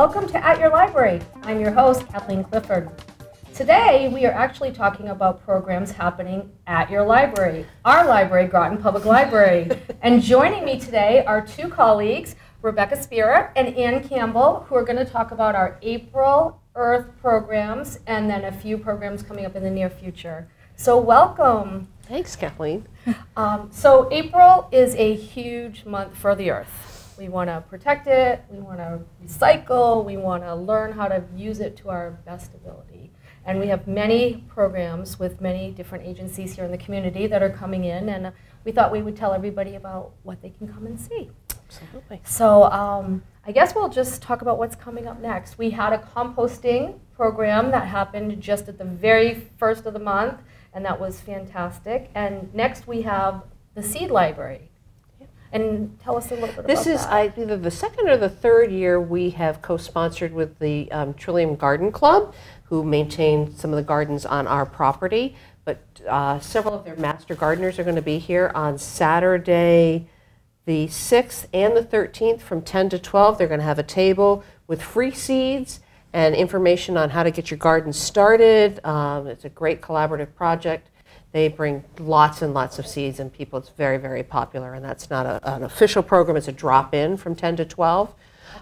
Welcome to At Your Library. I'm your host, Cathleen Clifford. Today, we are actually talking about programs happening at your library, our library, Groton Public Library. And joining me today are two colleagues, Rebecca Spera and Ann Campbell, who are going to talk about our April Earth programs and then a few programs coming up in the near future. So welcome. Thanks, Kathleen. So April is a huge month for the Earth. We want to protect it, we want to recycle, we want to learn how to use it to our best ability. And we have many programs with many different agencies here in the community that are coming in, and we thought we would tell everybody about what they can come and see. Absolutely. So I guess we'll just talk about what's coming up next. We had a composting program that happened just at the very first of the month, and that was fantastic. And next we have the Seed Library. And tell us a little bit about that. This is either the second or the third year we have co-sponsored with the Trillium Garden Club, who maintain some of the gardens on our property. But several of their master gardeners are going to be here on Saturday, the 6th and the 13th from 10 to 12. They're going to have a table with free seeds and information on how to get your garden started. It's a great collaborative project. They bring lots and lots of seeds and people. It's very, very popular, and that's not an official program. It's a drop-in from 10 to 12.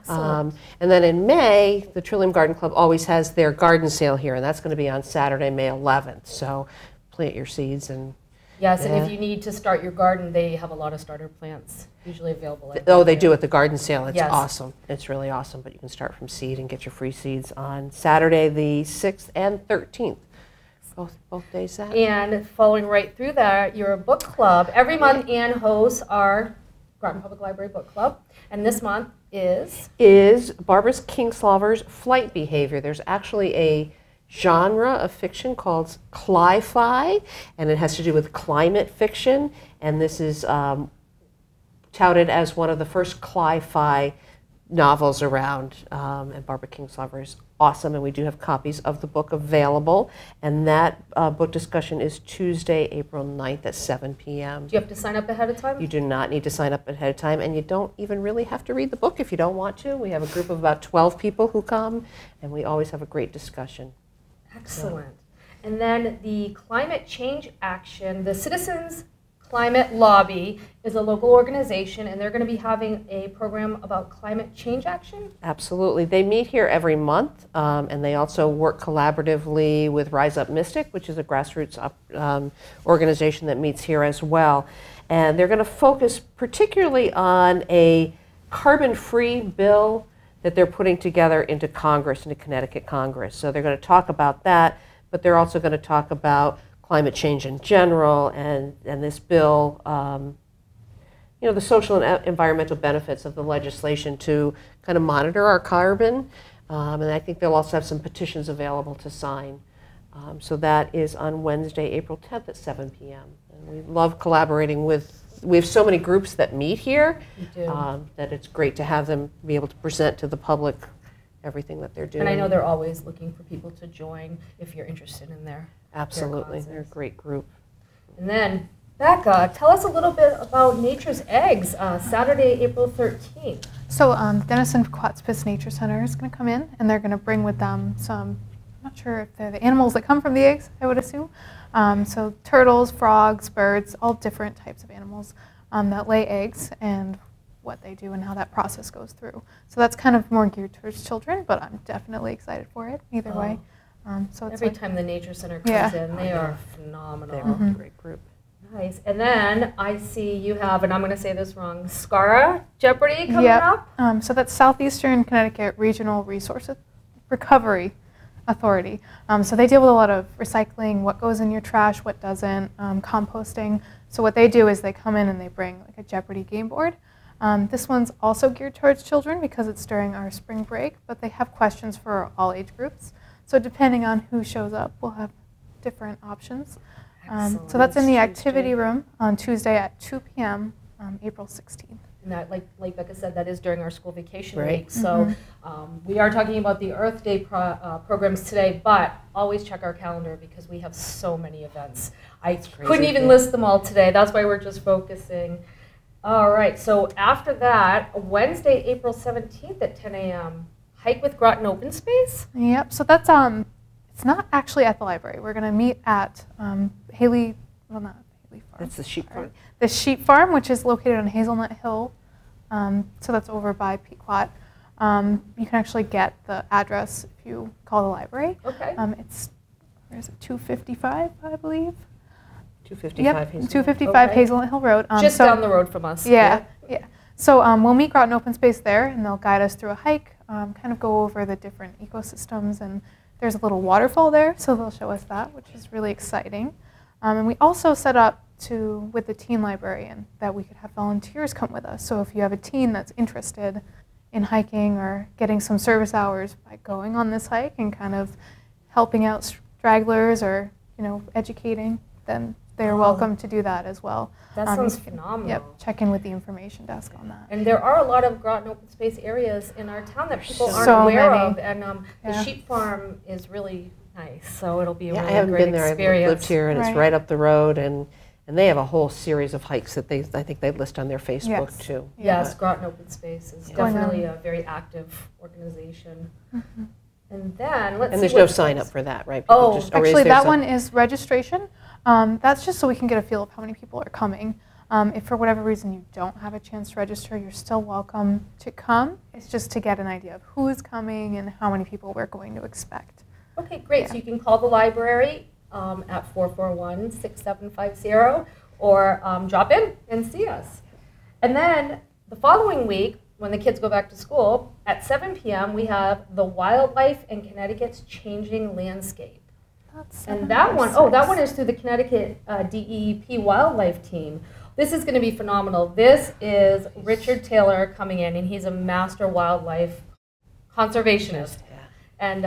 And then in May, the Trillium Garden Club always has their garden sale here, and that's going to be on Saturday, May 11th. So plant your seeds. And yes, and if you need to start your garden, they have a lot of starter plants usually available. Oh, they do at the garden sale. It's yes. Awesome. It's really awesome, but you can start from seed and get your free seeds on Saturday, the 6th and 13th. Both days that. And following right through that, your book club. Every month, Ann hosts our Groton Public Library Book Club, and this month is Barbara Kingsolver's Flight Behavior. There's actually a genre of fiction called cli-fi, and it has to do with climate fiction, and this is touted as one of the first cli-fi novels around, and Barbara Kingsolver is awesome, and we do have copies of the book available, and that book discussion is Tuesday, April 9th at 7 p.m. Do you have to sign up ahead of time? You do not need to sign up ahead of time, and you don't even really have to read the book if you don't want to. We have a group of about 12 people who come, and we always have a great discussion. Excellent. So. And then the Climate Change Action, the Citizens Climate Lobby is a local organization, and they're going to be having a program about climate change action? Absolutely. They meet here every month, and they also work collaboratively with Rise Up Mystic, which is a grassroots organization that meets here as well. And they're going to focus particularly on a carbon-free bill that they're putting together into Congress, into Connecticut Congress. So they're going to talk about that, but they're also going to talk about climate change in general, and this bill, you know, the social and environmental benefits of the legislation to kind of monitor our carbon. And I think they'll also have some petitions available to sign. So that is on Wednesday, April 10th at 7 p.m. And we love collaborating we have so many groups that meet here that it's great to have them be able to present to the public everything that they're doing. And I know they're always looking for people to join if you're interested in their Absolutely, they're a great group. And then, Becca, tell us a little bit about Nature's Eggs, Saturday, April 13th. So Denison Quatspis Nature Center is going to come in, and they're going to bring with them some, I'm not sure if they're the animals that come from the eggs, I would assume. So turtles, frogs, birds, all different types of animals that lay eggs, and what they do and how that process goes through. So that's kind of more geared towards children, but I'm definitely excited for it either way. So it's every time the Nature Center comes in, they are phenomenal. They're a great group. Nice. And then I see you have, and I'm going to say this wrong, Spera Jeopardy coming up? So that's Southeastern Connecticut Regional Resource Recovery Authority. So they deal with a lot of recycling, what goes in your trash, what doesn't, composting. So what they do is they come in and they bring like a Jeopardy game board. This one's also geared towards children because it's during our spring break, but they have questions for all age groups. So depending on who shows up, we'll have different options. So that's in the activity room on Tuesday at 2 p.m., April 16th. And that, like Becca said, that is during our school vacation week. So we are talking about the Earth Day programs today, but always check our calendar because we have so many events. I couldn't even list them all today. That's why we're just focusing. All right, so after that, Wednesday, April 17th at 10 a.m., Hike with Groton Open Space? Yep. So that's it's not actually at the library. We're going to meet at Haley. Well, not Haley Farm. That's the sheep farm. The sheep farm, which is located on Hazelnut Hill. So that's over by Pequot. You can actually get the address if you call the library. Okay. It's, where is it, 255, I believe? 255 Yep, Hazelnut. 255 Okay. Hazelnut Hill Road. Just down the road from us. Yeah, yeah. So we'll meet Groton Open Space there, and they'll guide us through a hike, kind of go over the different ecosystems, and there's a little waterfall there, so they'll show us that, which is really exciting. And we also set up with the teen librarian that we could have volunteers come with us. So if you have a teen that's interested in hiking or getting some service hours by going on this hike and kind of helping out stragglers or, you know, educating, then they're welcome to do that as well. That sounds you can, phenomenal. Yep, check in with the information desk on that. And there are a lot of Groton open space areas in our town that people aren't So aware many. of, and the Yeah. sheep farm is really nice, so it'll be a Yeah, I really haven't great been there. experience. I've lived here, and it's Right. right up the road, and they have a whole series of hikes that I think they list on their Facebook Yes. too. Yes, Groton Open Space is Yeah. definitely a very active organization. And then, let's And see there's no what sign else. up for that, right? Oh, or is Actually, there that some? one is registration. That's just so we can get a feel of how many people are coming. If for whatever reason you don't have a chance to register, you're still welcome to come. It's just to get an idea of who is coming and how many people we're going to expect. Okay, great. So Yeah. you can call the library at 441-6750 or drop in and see us. And then the following week, when the kids go back to school, at 7 p.m. we have the Wildlife and Connecticut's Changing Landscape. That's And 7 that or one, 6. that one is through the Connecticut DEEP Wildlife Team. This is going to be phenomenal. This is Richard Taylor coming in, and he's a master wildlife conservationist. Yeah. And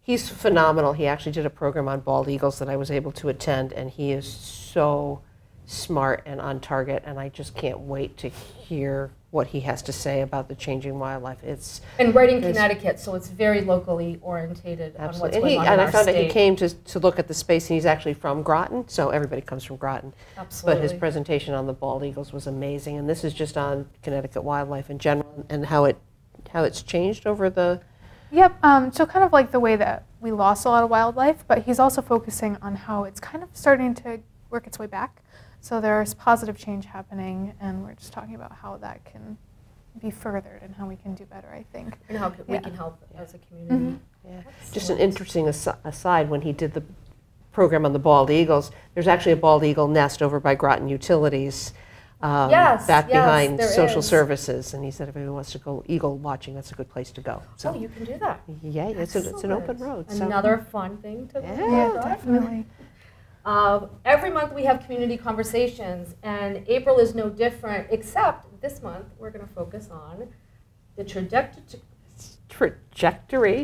He's phenomenal. He actually did a program on bald eagles that I was able to attend, and he is so smart and on target, and I just can't wait to hear what he has to say about the changing wildlife. and right in Connecticut, so it's very locally orientated on what's Absolutely. going on And in I found our out he state. came to look at the space, and he's actually from Groton, so everybody comes from Groton. Absolutely. But his presentation on the bald eagles was amazing, and this is just on Connecticut wildlife in general and how it's changed over the. Yep, so kind of like the way that we lost a lot of wildlife, but he's also focusing on how it's kind of starting to work its way back. So there's positive change happening, and we're just talking about how that can be furthered and how we can do better, I think. And how we Yeah. can help as a community. Yeah. Just an interesting aside, when he did the program on the bald eagles, there's actually a bald eagle nest over by Groton Utilities, Yes, back yes, behind there social is. services, and he said if anyone wants to go eagle watching, that's a good place to go. So, Oh, you can do that. yeah, it's an open road. So. Another fun thing to Yeah. Yeah, right? definitely. Every month we have community conversations, and April is no different, except this month we're going to focus on the Trajectory.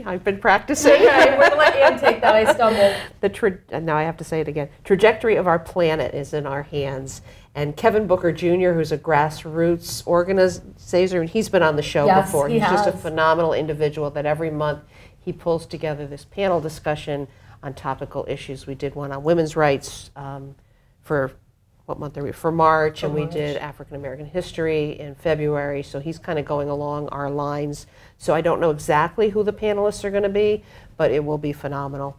I've been practicing. Okay, we're going to let Ann take that. I stumbled. And now I have to say it again. Trajectory of our planet is in our hands. And Kevin Booker Jr., who's a grassroots organizer, and he's been on the show Yes, before. he He's just a has. phenomenal individual that every month he pulls together this panel discussion on topical issues. We did one on women's rights for what month are we? For March, and we did African American history in February. So he's kind of going along our lines. So I don't know exactly who the panelists are going to be, but it will be phenomenal.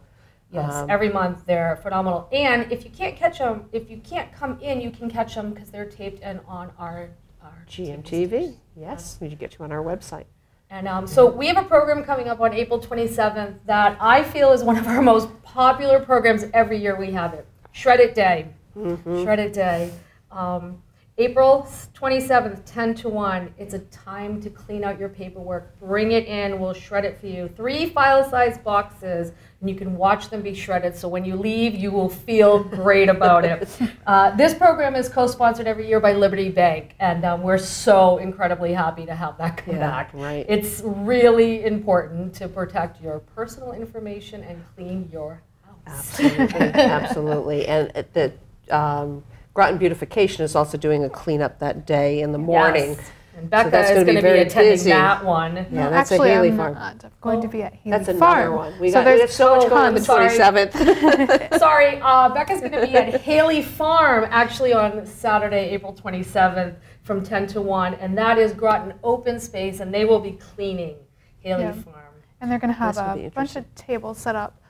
Yes, every month they're phenomenal. And if you can't catch them, if you can't come in, you can catch them because they're taped and on our GMTV, yes, we should get you on our website. And so we have a program coming up on April 27th that I feel is one of our most popular programs every year we have it. Shred It Day. Shred It Day. April 27th, 10 to 1. It's a time to clean out your paperwork. Bring it in. We'll shred it for you. 3 file-size boxes, and you can watch them be shredded. So when you leave, you will feel great about it. This program is co-sponsored every year by Liberty Bank, and we're so incredibly happy to have that come back. Right. It's really important to protect your personal information and clean your house. Absolutely, absolutely. And the Groton Beautification is also doing a cleanup that day in the morning. Yes. And Becca that's is going to be very attending busy. that one. Yeah, No, that's actually, a Haley I'm Farm. not. I'm going to be at Haley That's Farm. another one. We So have so much going on the sorry. 27th. Sorry, Becca's going to be at Haley Farm actually on Saturday, April 27th from 10 to 1, and that is Groton Open Space, and they will be cleaning Haley Farm. And they're going to have This will be a bunch of tables set up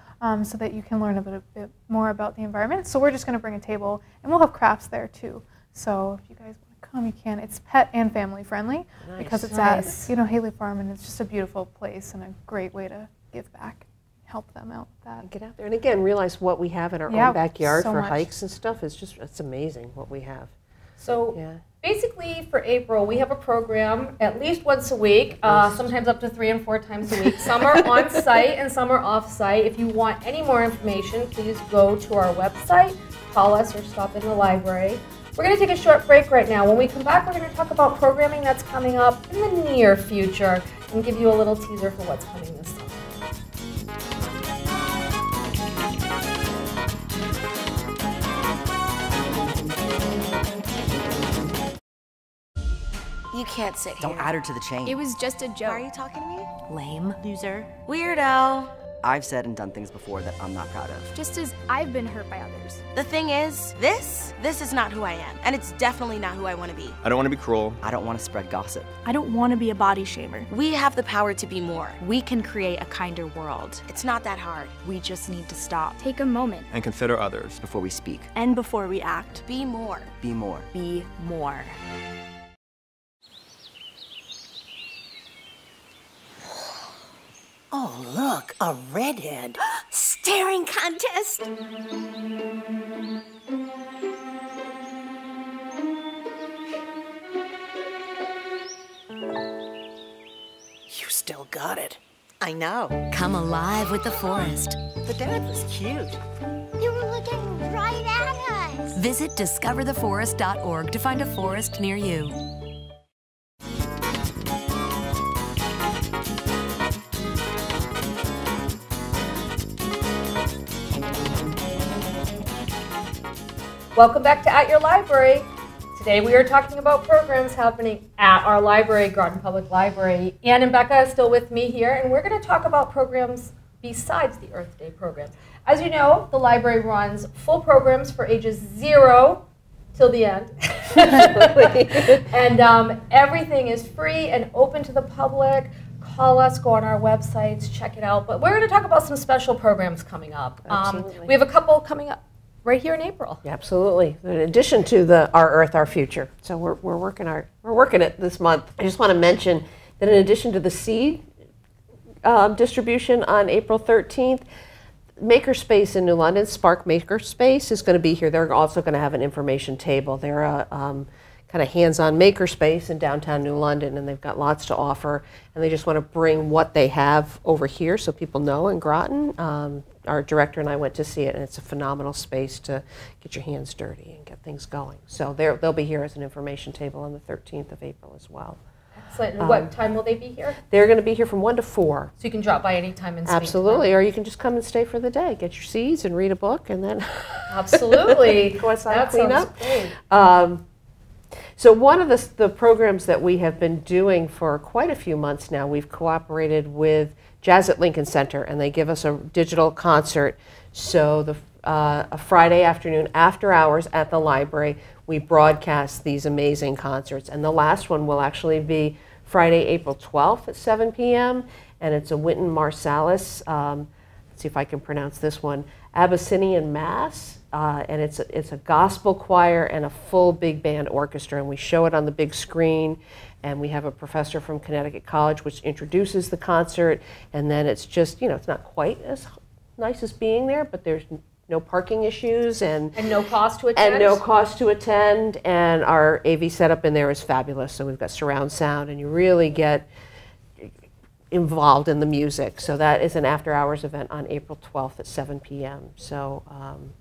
so that you can learn a bit more about the environment. So we're just going to bring a table, and we'll have crafts there too. So if you guys want to come, you can. It's pet and family friendly because it's at Haley Farm, and it's just a beautiful place and a great way to give back, help them out with that. Get out there and again realize what we have in our own backyard for hikes and stuff. It's amazing what we have. So basically for April we have a program at least once a week, sometimes up to 3 and 4 times a week. Some are on site and some are off site. If you want any more information, please go to our website, call us, or stop in the library. We're going to take a short break right now. When we come back, we're going to talk about programming that's coming up in the near future and give you a little teaser for what's coming this summer. You can't sit here. Don't add her to the chain. It was just a joke. Why are you talking to me? Lame. Loser. Weirdo. I've said and done things before that I'm not proud of. Just as I've been hurt by others. The thing is, this is not who I am. And it's definitely not who I want to be. I don't want to be cruel. I don't want to spread gossip. I don't want to be a body shamer. We have the power to be more. We can create a kinder world. It's not that hard. We just need to stop. Take a moment. And consider others. Before we speak. And before we act. Be more. Be more. Be more. Oh, look, a redhead. Staring contest. You still got it. I know. Come alive with the forest. The dad was cute. You were looking right at us. Visit discovertheforest.org to find a forest near you. Welcome back to At Your Library. Today we are talking about programs happening at our library, Groton Public Library. Ann and Becca is still with me here, and we're going to talk about programs besides the Earth Day program. As you know, the library runs full programs for ages 0 till the end. And everything is free and open to the public. Call us, go on our websites, check it out. But we're going to talk about some special programs coming up. We have a couple coming up right here in April. Yeah, absolutely. In addition to Our Earth, Our Future. So we're working it this month. I just want to mention that in addition to the seed distribution on April 13th, Makerspace in New London, Spark Makerspace, is going to be here. They're also going to have an information table. They're a kind of hands-on makerspace in downtown New London, and they've got lots to offer. And they just want to bring what they have over here so people know in Groton. Our director and I went to see it, and it's a phenomenal space to get your hands dirty and get things going. So they'll be here as an information table on the 13th of April as well. Excellent. And what time will they be here? They're going to be here from 1 to 4. So you can drop by any time and speak to Absolutely, them. or you can just come and stay for the day. Get your seeds and read a book, and then Absolutely. go outside and That clean sounds up. great. So one of the programs that we have been doing for quite a few months now, we've cooperated with Jazz at Lincoln Center, and they give us a digital concert. So a Friday afternoon after hours at the library, we broadcast these amazing concerts. And the last one will actually be Friday, April 12th at 7 p.m. And it's a Wynton Marsalis, let's see if I can pronounce this one, Abyssinian Mass. And it's a gospel choir and a full big band orchestra, and we show it on the big screen, and we have a professor from Connecticut College which introduces the concert, and then it's just, it's not quite as nice as being there, but there's no parking issues and no cost to attend. And no cost to attend, and our AV setup in there is fabulous, so we've got surround sound, and you really get involved in the music. So that is an after-hours event on April 12th at 7 p.m. So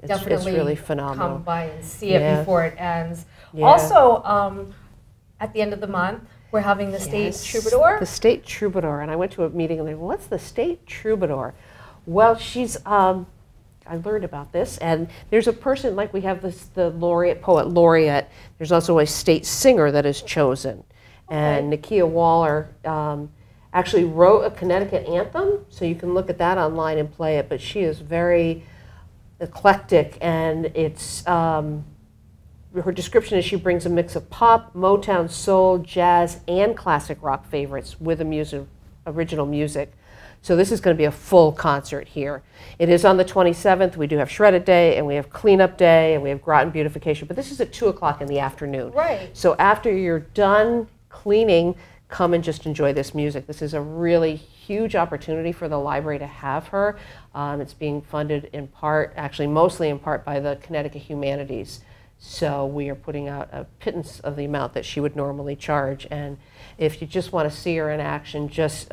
it's really phenomenal. Come by and see it before it ends. Yeah. Also, at the end of the month, we're having the State Troubadour. The State Troubadour. And I went to a meeting and they went, what's the State Troubadour? Well, she's, I learned about this, and there's a person, like we have the poet laureate, there's also a state singer that is chosen. And Nakia Waller actually wrote a Connecticut anthem, so you can look at that online and play it, but she is very eclectic, and it's, her description is she brings a mix of pop, Motown, soul, jazz, and classic rock favorites with original music. So this is going to be a full concert here. It is on the 27th. We do have Shredded Day, and we have Cleanup Day, and we have Groton Beautification, but this is at 2 o'clock in the afternoon. Right. So after you're done cleaning, come and just enjoy this music. This is a really huge opportunity for the library to have her. It's being funded in part, actually mostly in part, by the Connecticut Humanities. So we are putting out a pittance of the amount that she would normally charge. And if you just want to see her in action, just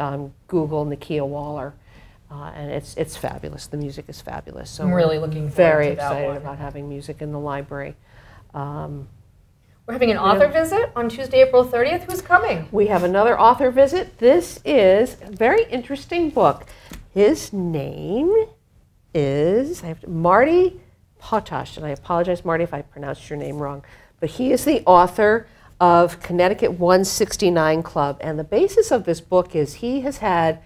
Google Nakia Waller. And it's fabulous. The music is fabulous. So I'm really looking forward very to that excited one. about having music in the library. We're having an author visit on Tuesday, April 30th. Who's coming? We have another author visit. This is a very interesting book. His name is Marty Potash, and I apologize, Marty, if I pronounced your name wrong, but he is the author of Connecticut 169 Club, and the basis of this book is he has had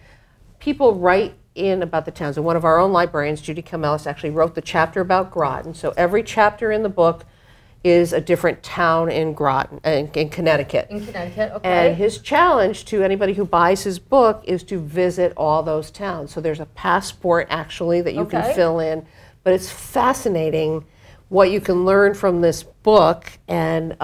people write in about the towns, and one of our own librarians, Judy Camellis, actually wrote the chapter about Groton, so every chapter in the book is a different town in Groton, in Connecticut. In Connecticut, okay. And his challenge to anybody who buys his book is to visit all those towns. So there's a passport, actually, that you can fill in. But it's fascinating what you can learn from this book, and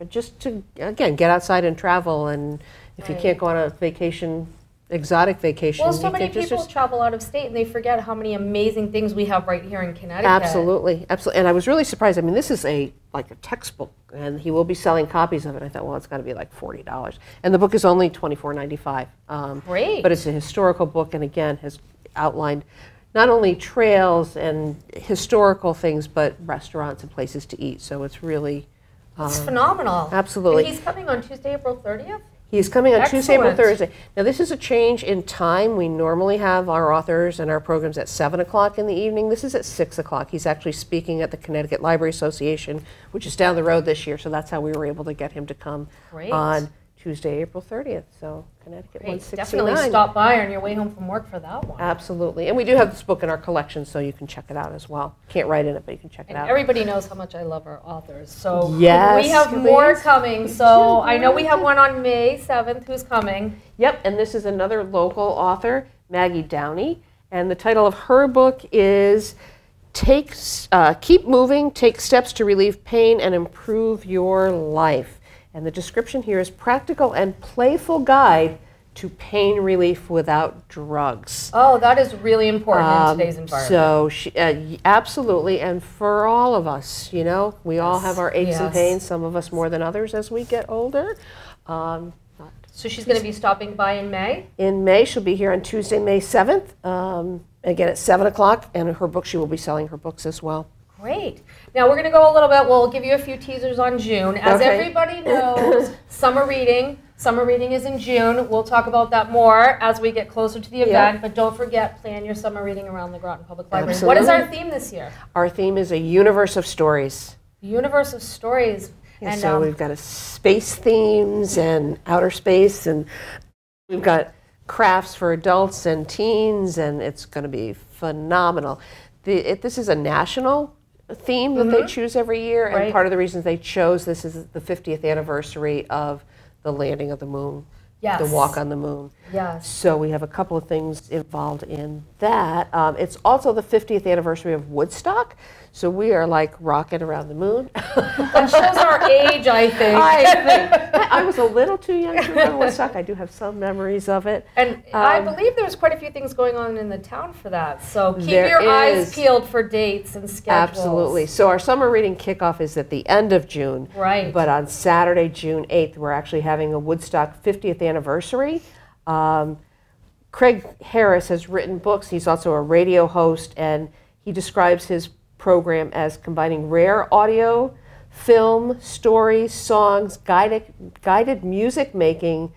just to, again, get outside and travel. And if you can't go on a vacation, exotic vacation. Well, so many people travel out of state and they forget how many amazing things we have right here in Connecticut. Absolutely, absolutely. And I was really surprised. I mean, this is like a textbook, and he will be selling copies of it. I thought, well, it's got to be like $40. And the book is only $24.95. Great. But it's a historical book, and again, has outlined not only trails and historical things, but restaurants and places to eat. So it's really it's phenomenal. Absolutely. And he's coming on Tuesday, April 30th? He's coming on Tuesday, April, Excellent. Thursday. Now, this is a change in time. We normally have our authors and our programs at 7 o'clock in the evening. This is at 6 o'clock. He's actually speaking at the Connecticut Library Association, which is down the road this year. So that's how we were able to get him to come on Tuesday, April 30th. So Connecticut 169. Definitely stop by on your way home from work for that one. Absolutely. And we do have this book in our collection, so you can check it out as well. Can't write in it, but you can check it out. Everybody knows how much I love our authors. So yes, we have more coming. So I know we have one on May 7th. Who's coming? Yep, and this is another local author, Maggie Downey. And the title of her book is Keep Moving, Take Steps to Relieve Pain and Improve Your Life. And the description here is practical and playful guide to pain relief without drugs. Oh, that is really important in today's environment. So absolutely, and for all of us, you know, we all have our aches and pains, some of us more than others as we get older. So she's going to be stopping by in May? In May, she'll be here on Tuesday, May 7th, again at 7 o'clock, and her book, she will be selling her books as well. Great. Now we're going to go a little bit, we'll give you a few teasers on June. As everybody knows, summer reading is in June. We'll talk about that more as we get closer to the event, but don't forget, plan your summer reading around the Groton Public Library. Absolutely. What is our theme this year? Our theme is a universe of stories. Universe of stories. And so we've got space themes and outer space, and we've got crafts for adults and teens, and it's going to be phenomenal. This is a national theme that they choose every year, and part of the reasons they chose this is the 50th anniversary of the landing of the moon, the walk on the moon. Yes. So we have a couple of things involved in that. It's also the 50th anniversary of Woodstock, so we are like rocking around the moon. That shows our age, I think. I was a little too young to remember Woodstock. I do have some memories of it. And I believe there's quite a few things going on in the town for that. So keep your eyes peeled for dates and schedules. Absolutely. So our summer reading kickoff is at the end of June. Right. But on Saturday, June 8th, we're actually having a Woodstock 50th anniversary. Craig Harris has written books. He's also a radio host, and he describes his program as combining rare audio, film, stories, songs, guided music making,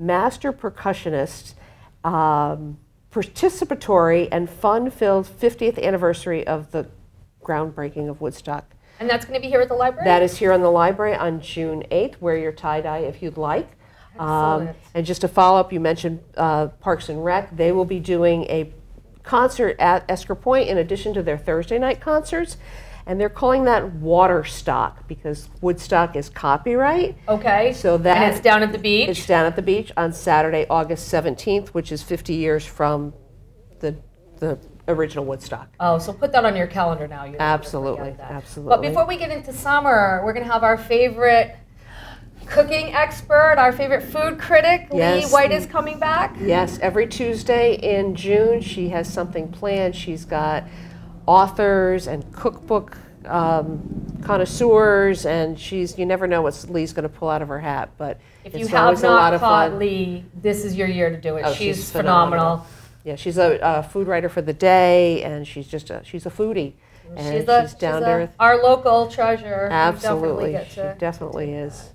master percussionists, participatory and fun-filled 50th anniversary of the groundbreaking of Woodstock. And that's going to be here at the library? That is here in the library on June 8th. Wear your tie-dye if you'd like. Excellent. And just to follow up, you mentioned Parks and Rec. They will be doing a concert at Esker Point in addition to their Thursday night concerts. And they're calling that Waterstock because Woodstock is copyright. Okay. So that and it's down at the beach? It's down at the beach on Saturday, August 17th, which is 50 years from the original Woodstock. Oh, so put that on your calendar now. You Absolutely, absolutely. But before we get into summer, we're going to have our favorite cooking expert, our favorite food critic, Yes. Lee White is coming back. Yes, every Tuesday in June, she has something planned. She's got authors and cookbook connoisseurs, and you never know what Lee's going to pull out of her hat, but if you it's have always a lot not of caught fun. Lee, this is your year to do it. Oh, she's phenomenal. Yeah, she's a food writer for the day, and she's a foodie. And she's down to earth. Our local treasure. Absolutely, she definitely is.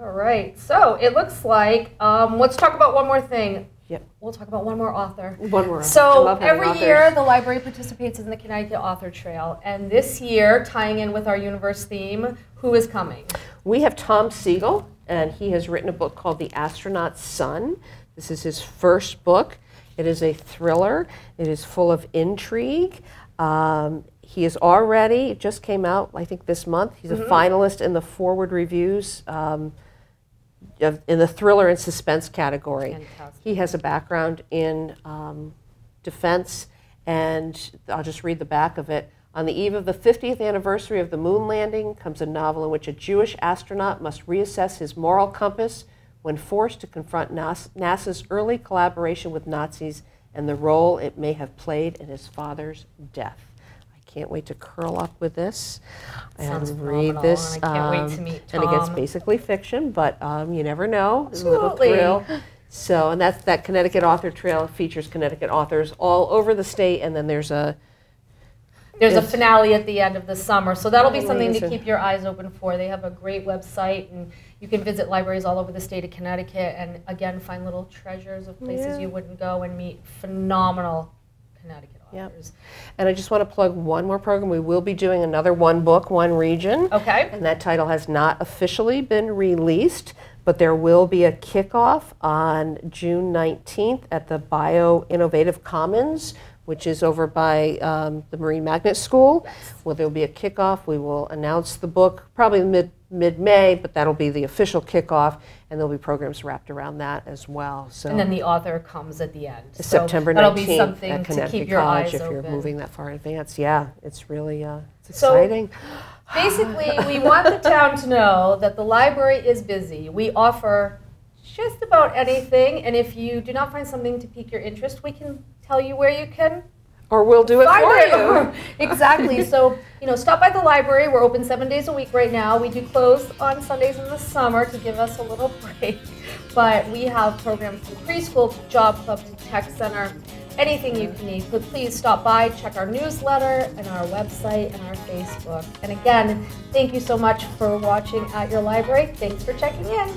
All right, so it looks like, let's talk about one more thing. Yep. We'll talk about one more author. One more. So every year the library participates in the Connecticut Author Trail, and this year, tying in with our universe theme, who is coming? We have Tom Siegel, and he has written a book called The Astronaut's Son. This is his first book. It is a thriller. It is full of intrigue. He is already, it just came out, I think this month. He's a finalist in the Forward Reviews in the thriller and suspense category. Fantastic. He has a background in defense, and I'll just read the back of it. On the eve of the 50th anniversary of the moon landing comes a novel in which a Jewish astronaut must reassess his moral compass when forced to confront NASA's early collaboration with Nazis and the role it may have played in his father's death. Can't wait to curl up with this and read this. And I can't wait to meet Tom. And it gets basically fiction, but you never know. Absolutely. A little thrill. So, and that's that Connecticut Author Trail. It features Connecticut authors all over the state, and then there's a finale at the end of the summer, so that'll be something to keep your eyes open for. They have a great website, and you can visit libraries all over the state of Connecticut, and again find little treasures of places you wouldn't go and meet phenomenal Connecticut authors. Yep. And I just want to plug one more program. We will be doing another One Book, One Region. Okay. And that title has not officially been released, but there will be a kickoff on June 19th at the Bio-Innovative Commons, which is over by the Marine Magnet School. Well, there will be a kickoff. We will announce the book probably mid-May, but that'll be the official kickoff, and there'll be programs wrapped around that as well. So and then the author comes at the end. September 19th that'll be something at to Connecticut keep your College eyes if open. you're moving that far in advance. Yeah, it's really it's exciting. So basically, we want the town to know that the library is busy. We offer just about anything, and if you do not find something to pique your interest, we can tell you where you can. Or we'll do it for you. Exactly. So, stop by the library. We're open 7 days a week right now. We do close on Sundays in the summer to give us a little break. But we have programs from preschool to job club to tech center, anything you can need. But please stop by, check our newsletter and our website and our Facebook. And again, thank you so much for watching at your library. Thanks for checking in.